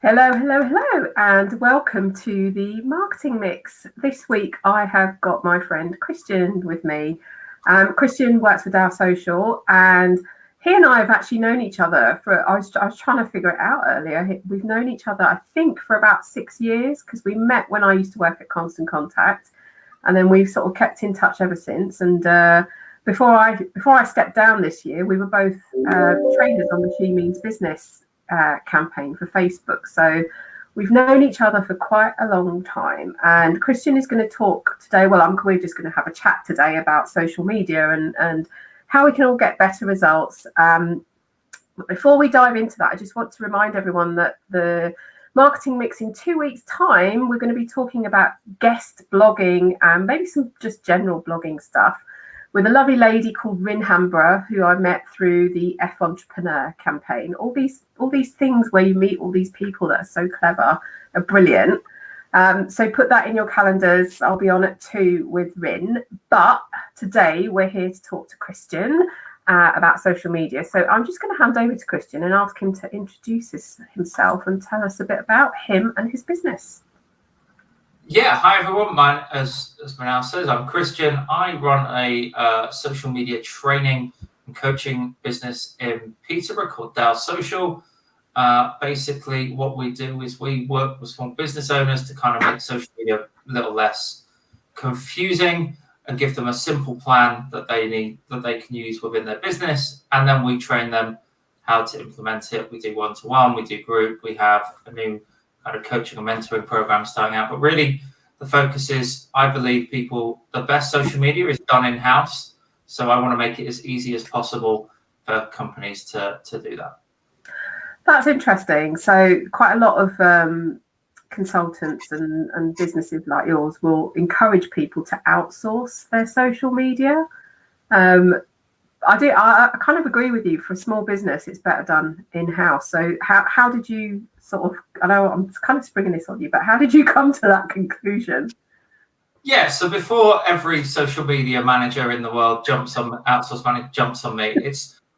Hello, hello, hello, and welcome to the Marketing Mix. This week I have got my friend Christian with me. Christian works with Our Social, and he and I have actually known each other I was trying to figure it out earlier. We've known each other, I think, for about 6 years because we met when I used to work at Constant Contact, and then we've sort of kept in touch ever since. And before I stepped down this year, we were both trainers on the She Means Business campaign for Facebook. So we've known each other for quite a long time. And Christian is going to talk today. We're just going to have a chat today about social media and how we can all get better results. But before we dive into that, I just want to remind everyone that the Marketing Mix in 2 weeks' time, we're going to be talking about guest blogging and maybe some just general blogging stuff with a lovely lady called Rin Hambra, who I met through the F Entrepreneur campaign. All these things where you meet all these people that are so clever are brilliant. So put that in your calendars. I'll be on at 2 with Rin. But today we're here to talk to Christian about social media. So I'm just going to hand over to Christian and ask him to introduce himself and tell us a bit about him and his business. Yeah, hi everyone. As Manal says, I'm Christian. I run a social media training and coaching business in Peterborough called Our Social. Basically, what we do is we work with small business owners to kind of make social media a little less confusing and give them a simple plan that they can use within their business, and then we train them how to implement it. We do one-to-one, we do group, we have a new kind of coaching and mentoring program starting out. But really, the focus is, I believe the best social media is done in-house. So I want to make it as easy as possible for companies to do that. That's interesting. So quite a lot of consultants and businesses like yours will encourage people to outsource their social media. I kind of agree with you. For a small business, it's better done in-house. So how did you I know I'm kind of springing this on you, but how did you come to that conclusion? Yeah, so before every social media manager in the world outsource manager jumps on me,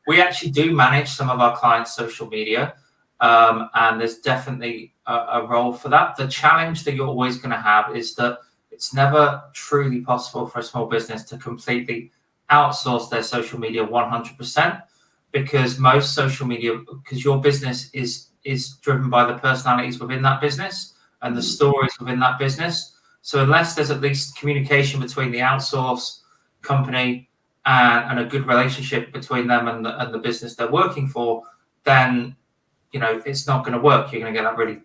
we actually do manage some of our clients' social media, and there's definitely a role for that. The challenge that you're always going to have is that it's never truly possible for a small business to completely outsource their social media 100%, because most social media, because your business is driven by the personalities within that business and the stories within that business. So unless there's at least communication between the outsource company and a good relationship between them and the business they're working for, then it's not going to work. You're going to get that really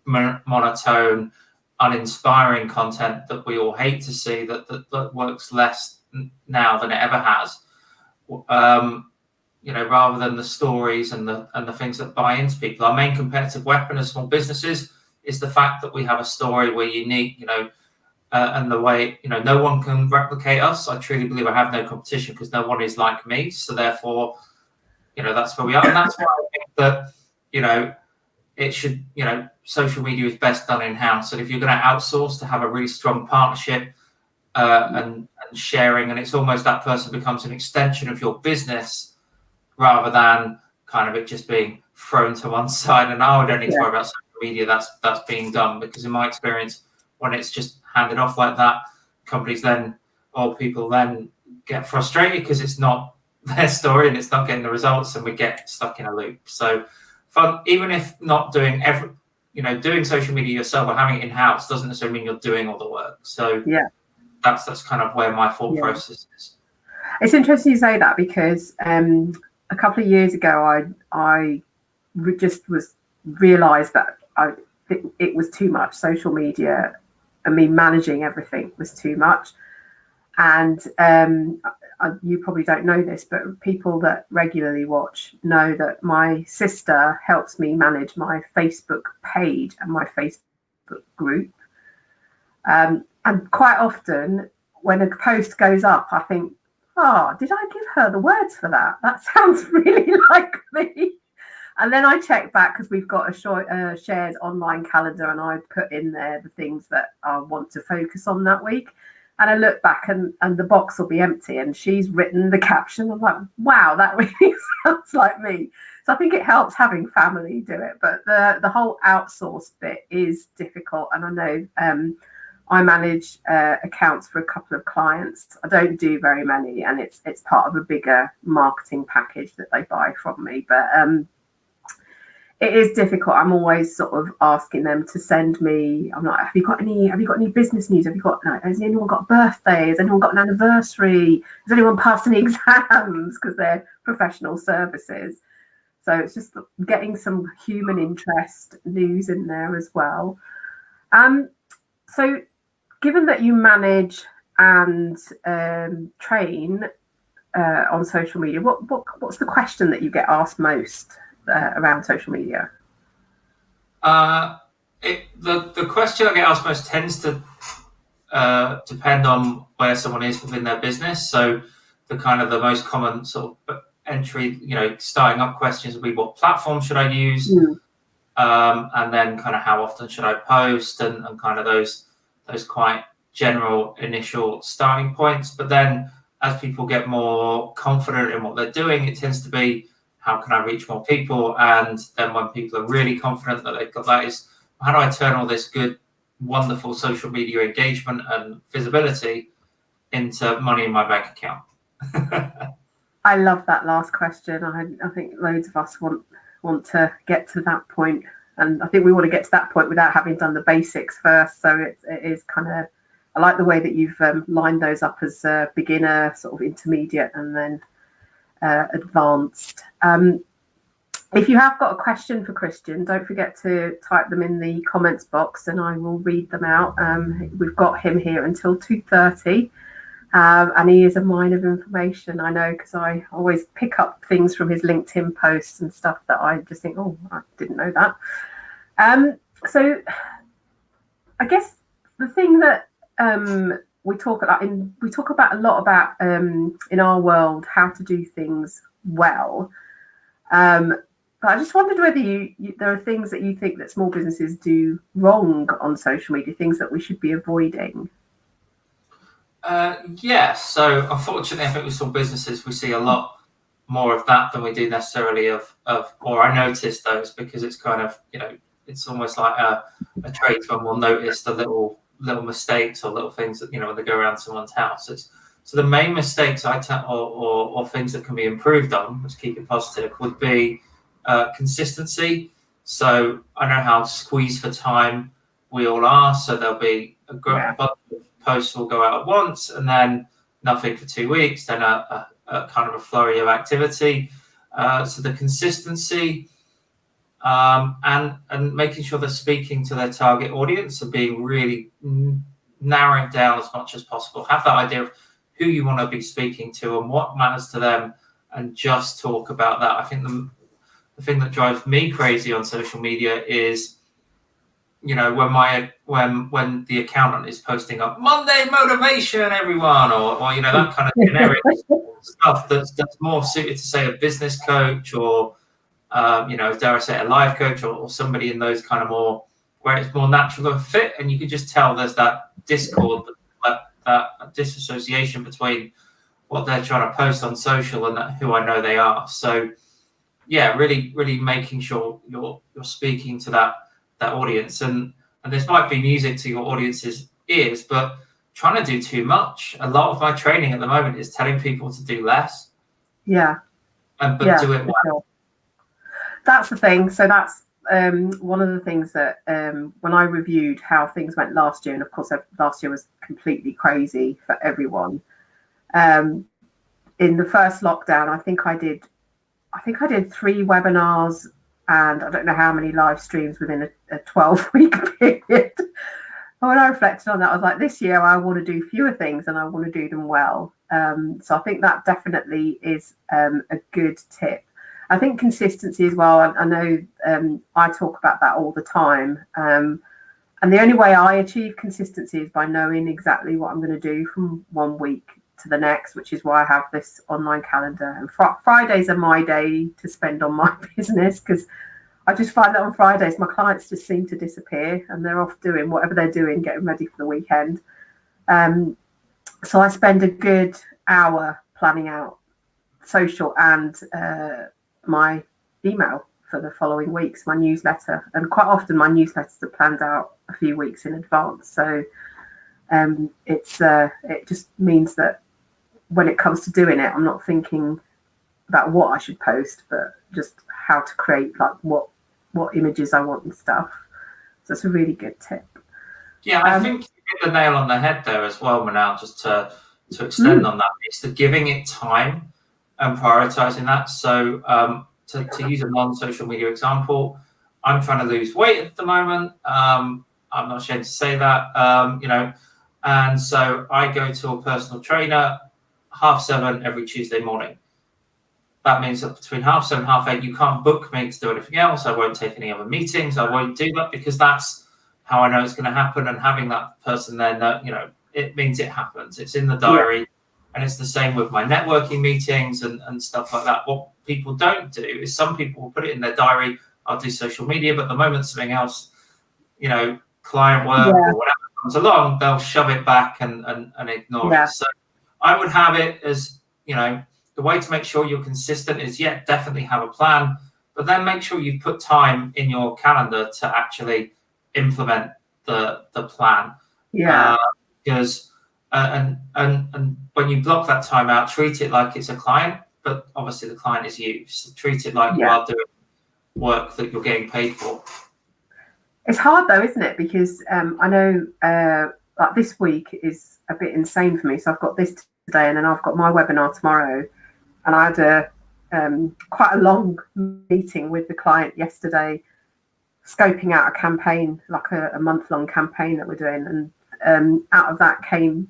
monotone, uninspiring content that we all hate to see, that works less now than it ever has. Rather than the stories and the things that buy into people. Our main competitive weapon as small businesses is the fact that we have a story, we're unique, and the way, no one can replicate us. I truly believe I have no competition because no one is like me. So therefore, that's where we are. And that's why I think that, it should, social media is best done in-house. And if you're going to outsource, to have a really strong partnership and sharing, and it's almost that person becomes an extension of your business, rather than kind of it just being thrown to one side and I don't need to worry about social media that's being done. Because in my experience, when it's just handed off like that, people then get frustrated because it's not their story and it's not getting the results, and we get stuck in a loop. So even if not doing doing social media yourself or having it in-house doesn't necessarily mean you're doing all the work. So that's kind of where my thought process is. It's interesting you say that, because a couple of years ago, I just realised that it was too much. Social media and me managing everything was too much. And you probably don't know this, but people that regularly watch know that my sister helps me manage my Facebook page and my Facebook group. And quite often, when a post goes up, I think, did I give her the words for that? That sounds really like me. And then I check back, because we've got a shared online calendar, and I put in there the things that I want to focus on that week. And I look back and the box will be empty, and she's written the caption. I'm like, wow, that really sounds like me. So I think it helps having family do it, but the whole outsource bit is difficult. And I know I manage accounts for a couple of clients. I don't do very many, and it's part of a bigger marketing package that they buy from me. But it is difficult. I'm always sort of asking them to send me. I'm like, have you got any business news? Has anyone got a birthday? Has anyone got an anniversary? Has anyone passed any exams? Because they're professional services. So it's just getting some human interest news in there as well. So given that you manage and train on social media, what's the question that you get asked most around social media? The question I get asked most tends to depend on where someone is within their business. So the most common sort of entry, starting up questions would be, what platform should I use? And then kind of how often should I post, and kind of those quite general initial starting points. But then as people get more confident in what they're doing, it tends to be, how can I reach more people? And then when people are really confident that they've got that, is, how do I turn all this good, wonderful social media engagement and visibility into money in my bank account? I love that last question. I think loads of us want to get to that point, and I think we want to get to that point without having done the basics first. So it is kind of, I like the way that you've lined those up as beginner, sort of intermediate, and then advanced. If you have got a question for Christian, don't forget to type them in the comments box and I will read them out. We've got him here until 2:30. And he is a mine of information, I know, because I always pick up things from his LinkedIn posts and stuff that I just think, oh, I didn't know that. So I guess the thing that we talk about a lot about in our world, how to do things well. But I just wondered whether there are things that you think that small businesses do wrong on social media, things that we should be avoiding. Yes. So unfortunately, I think with small businesses, we see a lot more of that than we do necessarily of or I notice those, because it's kind of, it's almost like a tradesman will notice the little mistakes or little things that, when they go around someone's house. So the main mistakes or things that can be improved on, let's keep it positive, would be consistency. So I know how squeezed for time we all are. So there'll be a bunch of posts will go out at once, and then nothing for 2 weeks, then a kind of a flurry of activity. So the consistency and making sure they're speaking to their target audience and being really narrowing down as much as possible. Have that idea of who you want to be speaking to and what matters to them, and just talk about that. I think the thing that drives me crazy on social media is, when the accountant is posting up Monday motivation, everyone, or that kind of generic stuff that's more suited to, say, a business coach or dare I say, a life coach or somebody in those kind of more, where it's more natural of a fit, and you can just tell there's that discord, that disassociation between what they're trying to post on social and who I know they are. So yeah, really, really making sure you're speaking to that audience, and this might be music to your audience's ears, but trying to do too much. A lot of my training at the moment is telling people to do less. But do it well. Sure. That's the thing. So that's one of the things that when I reviewed how things went last year, and of course last year was completely crazy for everyone. In the first lockdown, I think I did 3 webinars and I don't know how many live streams within a 12-week period. But when I reflected on that, I was like, this year I want to do fewer things and I want to do them well. So I think that definitely is a good tip. I think consistency as well. I know I talk about that all the time. And the only way I achieve consistency is by knowing exactly what I'm going to do from one week to the next, which is why I have this online calendar. And Fridays are my day to spend on my business, because I just find that on Fridays my clients just seem to disappear and they're off doing whatever they're doing, getting ready for the weekend. So I spend a good hour planning out social and my email for the following weeks, my newsletter. And quite often my newsletters are planned out a few weeks in advance. So it just means that when it comes to doing it, I'm not thinking about what I should post, but just how to create, like what images I want and stuff. So it's a really good tip. Yeah, I think you hit the nail on the head there as well, Manal, just to extend on that. It's the giving it time and prioritizing that. So to use a non-social media example, I'm trying to lose weight at the moment. I'm not ashamed to say that, and so I go to a personal trainer 7:30 every Tuesday morning. That means that between 7:30 and 8:30, you can't book me to do anything else. I won't take any other meetings. I won't do that because that's how I know it's going to happen. And having that person there, it means it happens. It's in the diary. Yeah. And it's the same with my networking meetings and stuff like that. What people don't do is some people will put it in their diary. I'll do social media, but the moment something else, client work or whatever comes along, they'll shove it back and ignore it. So I would have it as, the way to make sure you're consistent is, definitely have a plan, but then make sure you put time in your calendar to actually implement the plan. Because and when you block that time out, treat it like it's a client, but obviously the client is you. So treat it like you are doing work that you're getting paid for. It's hard though, isn't it? Because I know like this week is a bit insane for me. So I've got this today, and then I've got my webinar tomorrow, and I had quite a long meeting with the client yesterday, scoping out a campaign, like a month-long campaign that we're doing, and out of that came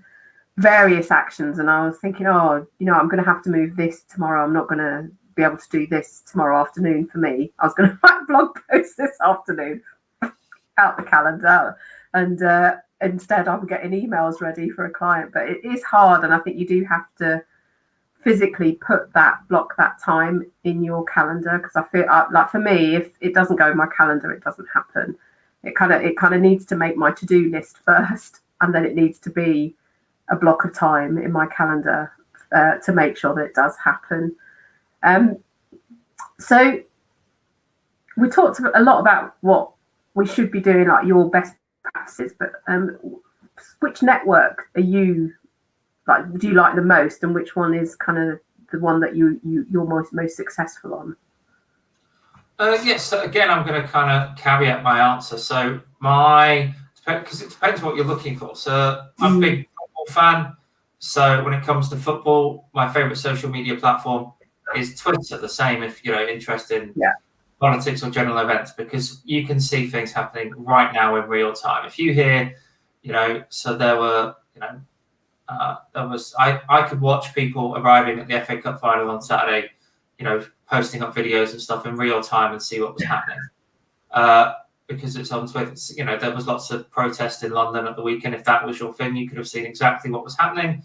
various actions. And I was thinking, I'm going to have to move this tomorrow. I'm not going to be able to do this tomorrow afternoon for me. I was going to write a blog post this afternoon out the calendar, and instead I'm getting emails ready for a client. But it is hard, and I think you do have to physically block that time in your calendar, because I feel like for me, if it doesn't go in my calendar, it doesn't happen. It kind of needs to make my to-do list first, and then it needs to be a block of time in my calendar to make sure that it does happen. So we talked a lot about what we should be doing, like your best practices, but which network are you do you like the most, and which one is kind of the one that you're most successful on? Yes, so again, I'm going to kind of caveat my answer. So because it depends what you're looking for. So I'm a big football fan. So when it comes to football, my favorite social media platform is Twitter. The same if you're interested in politics or general events, because you can see things happening right now in real time. If you hear, so there were, I could watch people arriving at the FA Cup final on Saturday, posting up videos and stuff in real time and see what was happening. Because it's on Twitter. There was lots of protests in London at the weekend. If that was your thing, you could have seen exactly what was happening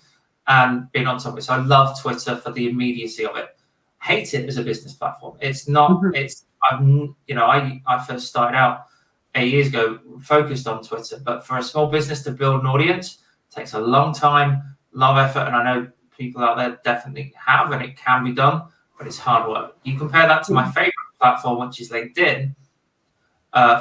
and been on top of it. So I love Twitter for the immediacy of it. Hate it as a business platform. It's not. I first started out 8 years ago focused on Twitter, but for a small business to build an audience takes a long time, a lot of effort, and I know people out there definitely have, and it can be done, but it's hard work. You compare that to my favorite platform, which is LinkedIn.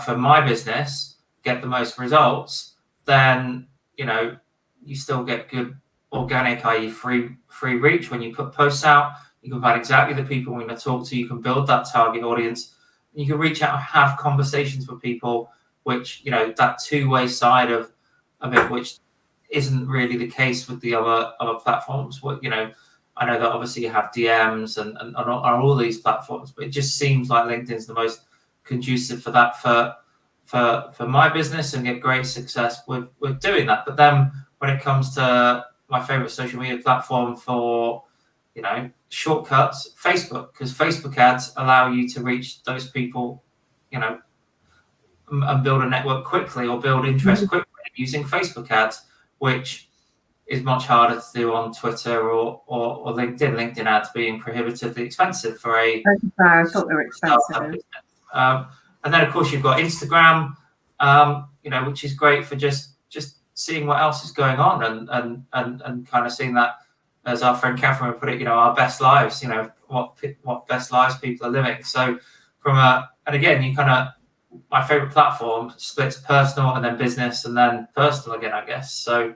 For my business, get the most results, then you still get good organic, i.e. free reach. When you put posts out, you can find exactly the people we're going to talk to. You can build that target audience. You can reach out and have conversations with people, which that two-way side of it, which isn't really the case with the other platforms. I know that obviously you have DMs and on all these platforms, but it just seems like LinkedIn's the most conducive for that for my business, and get great success with doing that. But then when it comes to my favorite social media platform for shortcuts, Facebook, because Facebook ads allow you to reach those people and build a network quickly or build interest quickly using Facebook ads, which is much harder to do on Twitter or LinkedIn. LinkedIn ads being prohibitively expensive for a I thought they were expensive. And then of course you've got Instagram, which is great for just seeing what else is going on and kind of seeing that, as our friend Catherine would put it, our best lives, what best lives people are living. So and again, you kind of, my favorite platform splits personal and then business and then personal again, I guess. So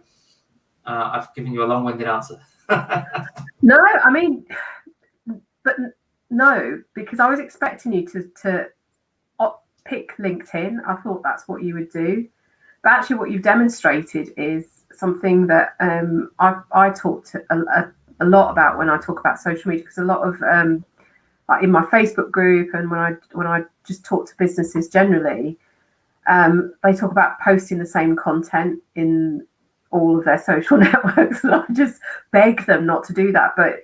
I've given you a long-winded answer. No, I mean, but no, because I was expecting you to pick LinkedIn. I thought that's what you would do. But actually what you've demonstrated is something that I talk to a lot about when I talk about social media, because a lot of like in my Facebook group and when I just talk to businesses generally, they talk about posting the same content in all of their social networks, and I just beg them not to do that. But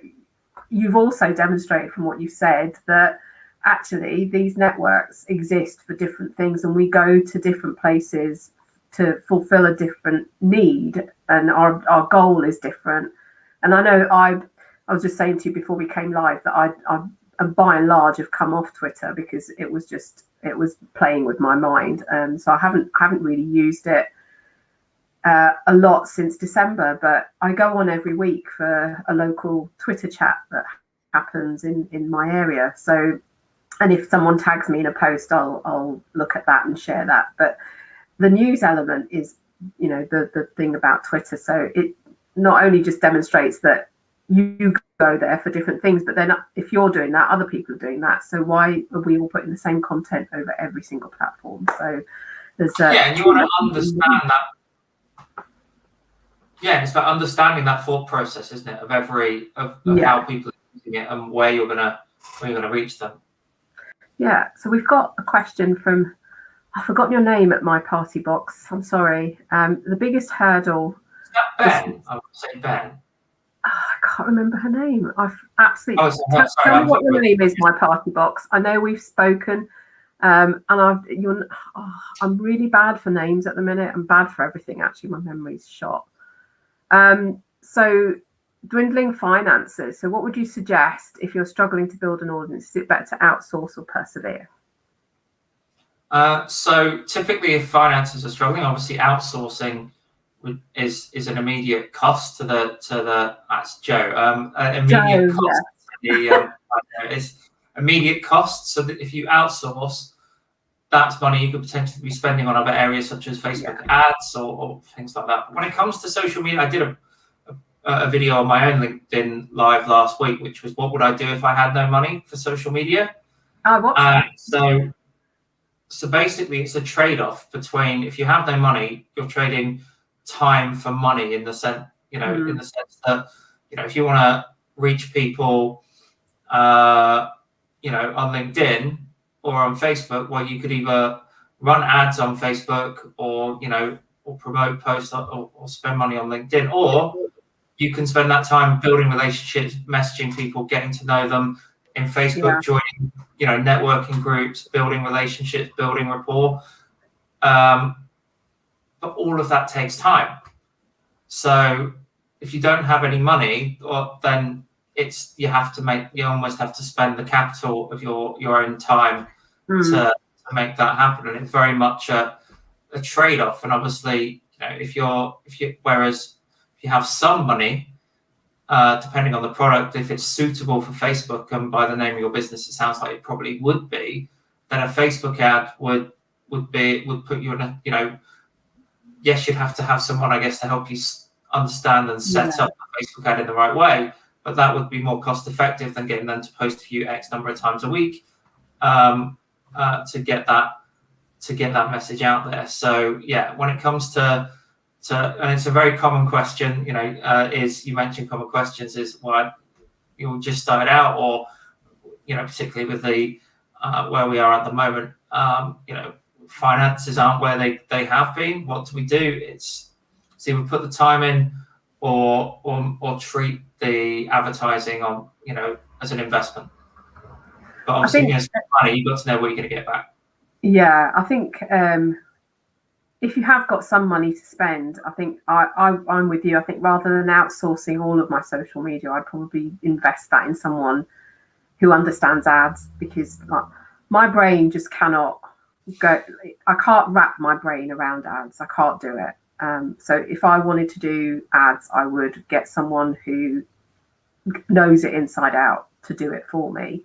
you've also demonstrated from what you've said that actually these networks exist for different things, and we go to different places to fulfill a different need, and our goal is different. And I know I was just saying to you before we came live that I by and large have come off Twitter because it was playing with my mind. So I haven't really used it a lot since December, but I go on every week for a local Twitter chat that happens in my area. So, and if someone tags me in a post, I'll look at that and share that. But the news element is, the thing about Twitter. So it not only just demonstrates that you go there for different things, but then if you're doing that, other people are doing that. So why are we all putting the same content over every single platform? So there's and you want to understand that. Yeah, it's about understanding that thought process, isn't it? Of how people are using it and where you're gonna reach them. Yeah. So we've got a question from, I've forgotten your name at my party box. I'm sorry. The biggest hurdle. Is that Ben? I would say Ben. I can't remember her name. I've absolutely. Tell me what your name is, my party box. I know we've spoken, and I'm really bad for names at the minute. I'm bad for everything. Actually, my memory's shot. So dwindling finances. So what would you suggest if you're struggling to build an audience? Is it better to outsource or persevere? So typically, if finances are struggling, obviously outsourcing is an immediate cost to the that's Joe. Immediate Joe, cost yeah. is immediate cost. So that if you outsource, that's money you could potentially be spending on other areas such as Facebook ads or things like that. But when it comes to social media, I did a video on my own LinkedIn live last week, which was what would I do if I had no money for social media? So basically, it's a trade-off between, if you have no money, you're trading time for money in the sense, in the sense that, if you want to reach people, on LinkedIn or on Facebook, well, you could either run ads on Facebook or promote posts or spend money on LinkedIn, or you can spend that time building relationships, messaging people, getting to know them in Facebook, joining, networking groups, building relationships, building rapport. But all of that takes time. So if you don't have any money, then you almost have to spend the capital of your own time to make that happen. And it's very much a trade-off. And obviously, if you have some money, depending on the product, if it's suitable for Facebook, and by the name of your business, it sounds like it probably would be, then a Facebook ad would put you in yes, you'd have to have someone, I guess, to help you understand and set up a Facebook ad in the right way, but that would be more cost effective than getting them to post for you X number of times a week to get that message out there. So when it comes to and it's a very common question, is, you mentioned common questions, is why you just started out, or particularly with the where we are at the moment, finances aren't where they have been. What do we do? It's either put the time in or treat the advertising on as an investment. But obviously, if you're going to spend money, you've got to know what you're going to get back. Yeah, I think if you have got some money to spend, I think I'm with you. I think rather than outsourcing all of my social media, I'd probably invest that in someone who understands ads, because my brain just cannot go. I can't wrap my brain around ads. I can't do it. So if I wanted to do ads, I would get someone who knows it inside out to do it for me.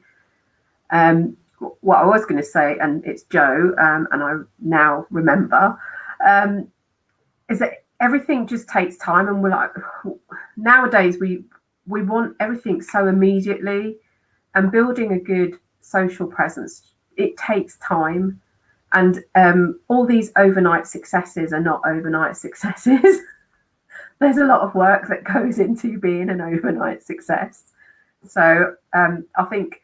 what I was going to say, and it's Joe, and I now remember, is that everything just takes time, and we're like, nowadays we want everything so immediately, and building a good social presence, it takes time, and all these overnight successes are not overnight successes. There's a lot of work that goes into being an overnight success. So I think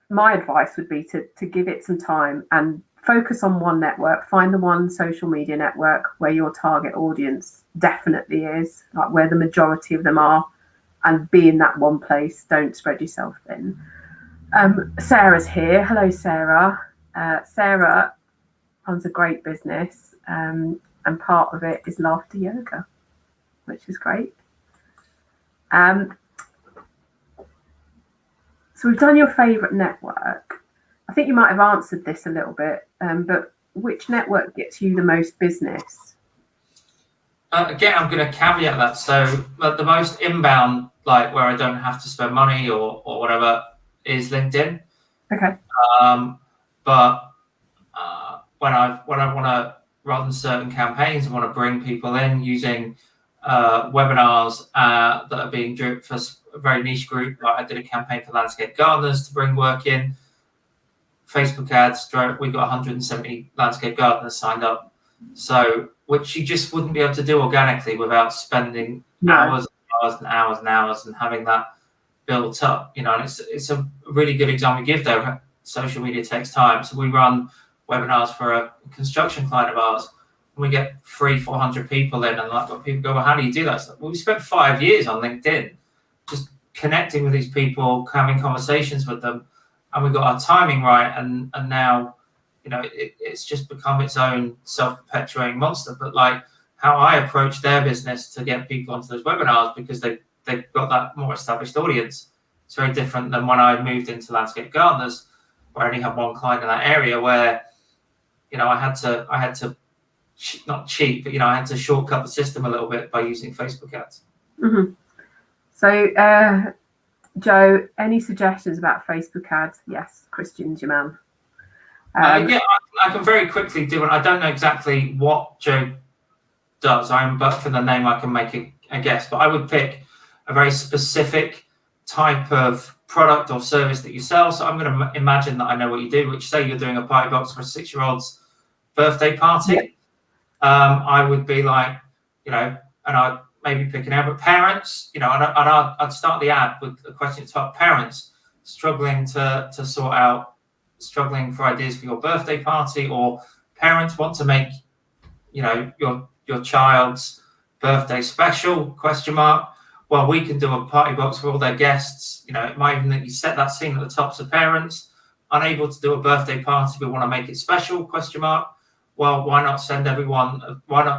my advice would be to give it some time and focus on one network. Find the one social media network where your target audience definitely is, like where the majority of them are, and be in that one place. Don't spread yourself thin. Sarah's here. Hello, Sarah. Sarah runs a great business, and part of it is laughter yoga, which is great. So we've done your favourite network. I think you might have answered this a little bit, but which network gets you the most business? Again, I'm going to caveat that. So the most inbound, like where I don't have to spend money or whatever, is LinkedIn. Okay. But when I want to run certain campaigns, I want to bring people in using webinars that are being driven for a very niche group. Like I did a campaign for landscape gardeners to bring work in. Facebook ads, we got 170 landscape gardeners signed up. So, which you just wouldn't be able to do organically without spending hours and hours and hours and having that built up, you know. And it's a really good example we give there. Social media takes time. So we run webinars for a construction client of ours, and we get 300-400 people in, and like people go, well, how do you do that? So, well, we spent 5 years on LinkedIn just connecting with these people, having conversations with them, and we got our timing right, and now, you know, it's just become its own self-perpetuating monster. But like how I approach their business to get people onto those webinars, because they've got that more established audience, it's very different than when I moved into landscape gardeners, where I only had one client in that area, where, you know, I had to not cheat, but, you know, I had to shortcut the system a little bit by using Facebook ads. Mm-hmm. So, Joe, any suggestions about Facebook ads? Yes, Christian's your man. Yeah, I can very quickly do it. I don't know exactly what Joe does. But from the name, I can make a guess. But I would pick a very specific type of product or service that you sell. So I'm going to imagine that I know what you do, which, say you're doing a party box for a 6-year-old's birthday party. Yeah. I would be like, you know, and I'd maybe pick an ad, but parents, you know, and I'd start the ad with a question about parents struggling struggling for ideas for your birthday party, or parents want to make, you know, your child's birthday special, ? Well, we can do a party box for all their guests. You know, it might even that you set that scene at the top. So parents unable to do a birthday party but want to make it special, ? Well, why not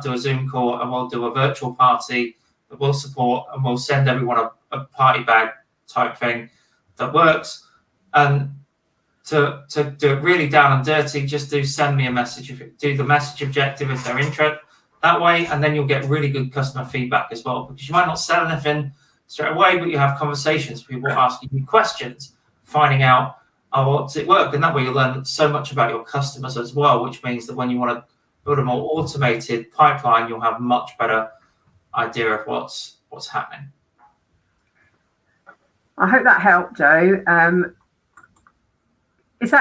do a Zoom call, and we'll do a virtual party that we'll support, and we'll send everyone a party bag type thing that works. And to do it really down and dirty, just send me a message. Do the message objective if they're interested that way, and then you'll get really good customer feedback as well, because you might not sell anything straight away, but you have conversations, people asking you questions, finding out, oh, does it work? And that way you learn so much about your customers as well, which means that when you want to build a more automated pipeline, you'll have much better idea of what's happening. I hope that helped, Joe. Is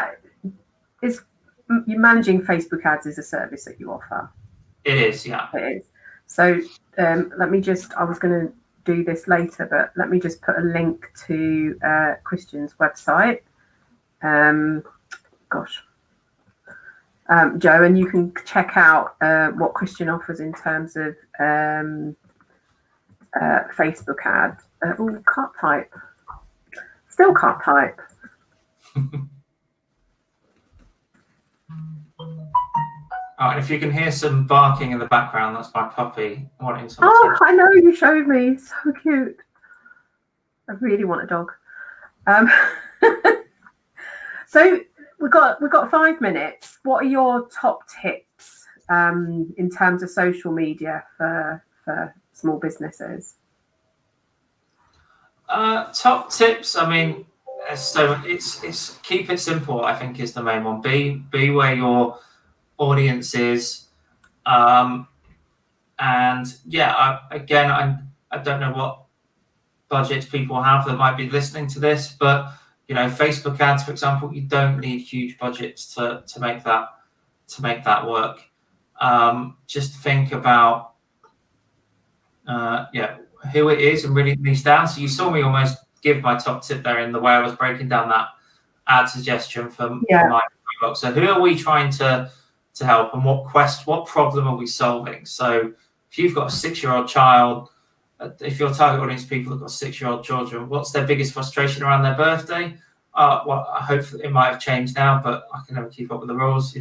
you managing Facebook ads is a service that you offer? It is, yeah. It is. So let me just, I was going to do this later, but let me just put a link to Christian's website. Joe, and you can check out what Christian offers in terms of Facebook ads. Oh, can't type. Still can't type. Oh, and if you can hear some barking in the background, that's my puppy wanting some attention. attention. I know, you showed me. So cute. I really want a dog. So we've got 5 minutes. What are your top tips in terms of social media for small businesses? Top tips. I mean, So it's keep it simple, I think, is the main one. Be where your audience is. And yeah, I don't know what budgets people have that might be listening to this, but Facebook ads, for example, you don't need huge budgets to make that work. Just think about who it is and really niche down. So you saw me almost give my top tip there in the way I was breaking down that ad suggestion for my book. So who are we trying to help, and what problem are we solving? So if you've got a 6-year-old child, if your target audience people have got 6-year-old children, what's their biggest frustration around their birthday? Well, I hope it might have changed now, but I can never keep up with the rules,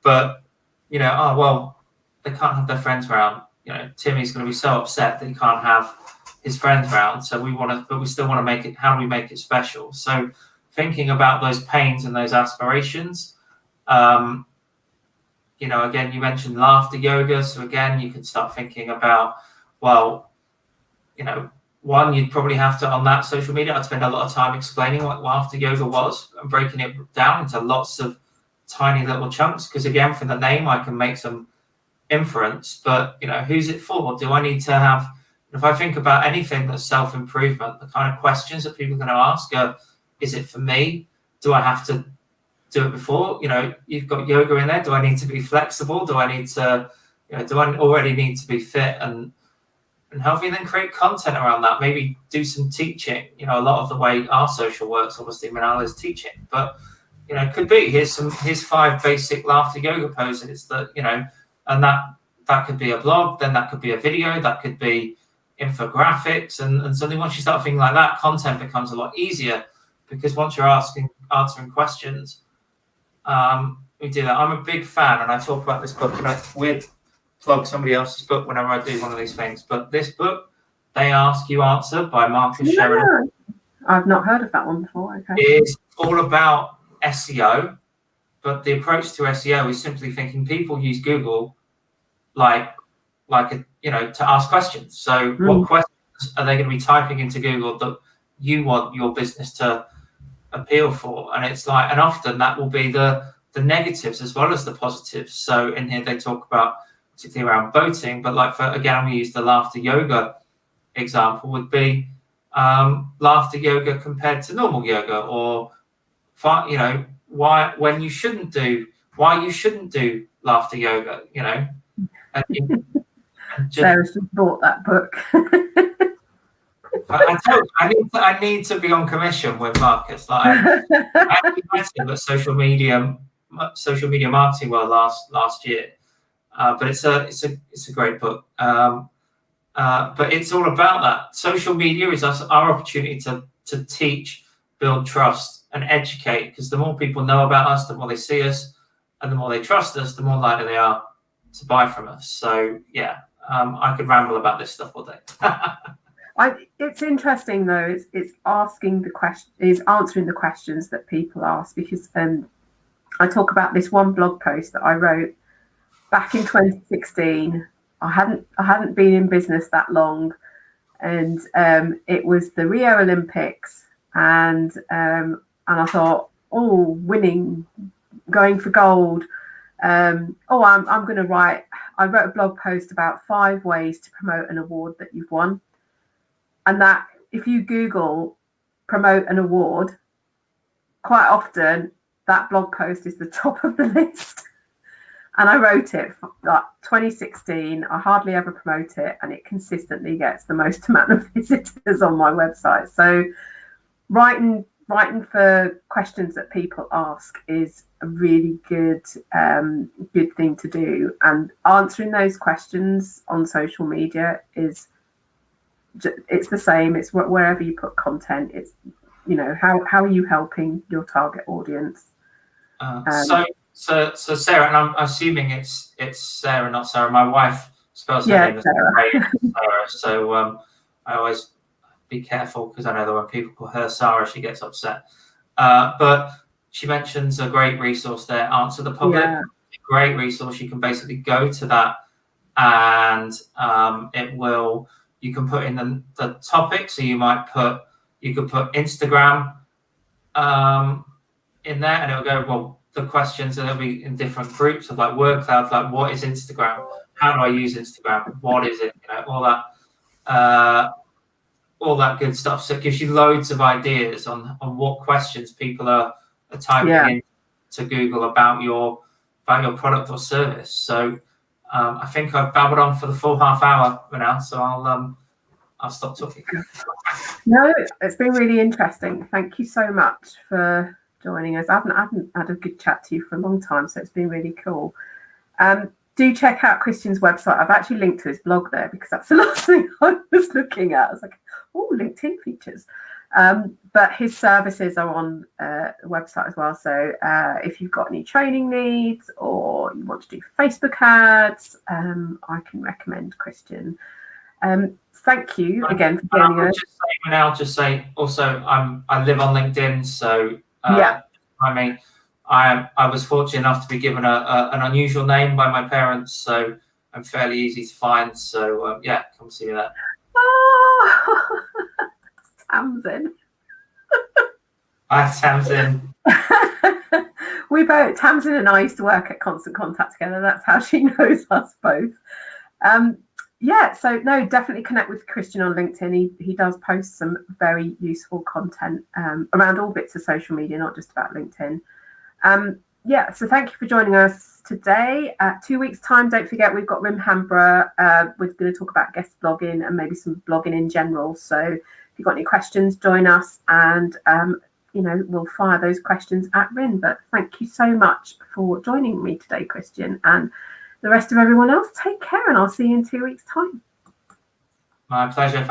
But well, they can't have their friends around. Timmy's going to be so upset that he can't have his friends around. So we still want to make it. How do we make it special? So thinking about those pains and those aspirations. Again, you mentioned laughter yoga. So again, you can start thinking about, well, one, you'd probably have to, on that social media, I'd spend a lot of time explaining what laughter yoga was and breaking it down into lots of tiny little chunks. Because again, from the name, I can make some inference, but who's it for? Do I need to have, if I think about anything that's self-improvement, the kind of questions that people are going to ask are, is it for me? Do I have to do it before? You've got yoga in there. Do I need to be flexible? Do I need to, do I already need to be fit and healthy? And then create content around that. Maybe do some teaching. A lot of the way our social works, obviously, Manal is teaching, but it could be here's 5 basic laughter yoga poses that and that could be a blog, then that could be a video, that could be infographics, and suddenly once you start thinking like that, content becomes a lot easier, because once you're answering questions, we do that. I'm a big fan, and I talk about this book, and I would plug somebody else's book whenever I do one of these things, but this book, They Ask You Answer by Marcus Sheridan. I've not heard of that one before. Okay. It's all about SEO, but the approach to SEO is simply thinking people use Google to ask questions. So what questions are they going to be typing into Google that you want your business to appeal for? And it's and often that will be the negatives as well as the positives. So in here they talk about particularly around boating, but again, we use the laughter yoga example, would be laughter yoga compared to normal yoga, or why you shouldn't do laughter yoga, Sarah's just bought that book. I need to be on commission with Marcus. I met him at social media marketing world last year, but it's a great book. But it's all about that. Social media is our opportunity to teach, build trust, and educate. Because the more people know about us, the more they see us, and the more they trust us, the more likely they are to buy from us. So yeah, I could ramble about this stuff all day. It's interesting though. It's asking the question, is answering the questions that people ask, because I talk about this one blog post that I wrote back in 2016. I hadn't been in business that long, and it was the Rio Olympics, and I thought, winning, going for gold. I'm going to write. I wrote a blog post about 5 ways to promote an award that you've won. And that, if you Google promote an award, quite often that blog post is the top of the list. And I wrote it for 2016. I hardly ever promote it, and it consistently gets the most amount of visitors on my website. So writing for questions that people ask is a really good thing to do. And answering those questions on social media it's the same. It's wherever you put content. It's how are you helping your target audience? So Sarah, and I'm assuming it's Sarah, not Sarah. My wife spells her name as Sarah. So I always be careful, because I know that when people call her Sarah, she gets upset. But she mentions a great resource there, Answer the Public. Yeah. A great resource. You can basically go to that, and you can put in the topic. So you could put Instagram, in there, and it'll go, well, the questions, and it'll be in different groups of like word clouds, like what is Instagram? How do I use Instagram? What is it? All that good stuff. So it gives you loads of ideas on what questions people are typing in to Google about your product or service. So I think I've babbled on for the full half hour now, so I'll stop talking. No, it's been really interesting. Thank you so much for joining us. I haven't had a good chat to you for a long time, so it's been really cool. Do check out Christian's website. I've actually linked to his blog there because that's the last thing I was looking at. I was like, oh, LinkedIn features. But his services are on the website as well. So if you've got any training needs or you want to do Facebook ads, I can recommend Christian. Thank you again for joining us. I'll just say also, I live on LinkedIn, so I mean, I was fortunate enough to be given an unusual name by my parents, so I'm fairly easy to find. So come see me there. Oh, Tamsin. Hi, Tamsin. Tamsin and I used to work at Constant Contact together. That's how she knows us both. So no, definitely connect with Christian on LinkedIn. He does post some very useful content around all bits of social media, not just about LinkedIn. So thank you for joining us today. 2 weeks time, don't forget we've got Rim Hambra. We're going to talk about guest blogging and maybe some blogging in general. So if you've got any questions, join us, and we'll fire those questions at Rim. But thank you so much for joining me today, Christian, and the rest of everyone else. Take care, and I'll see you in 2 weeks time. My pleasure.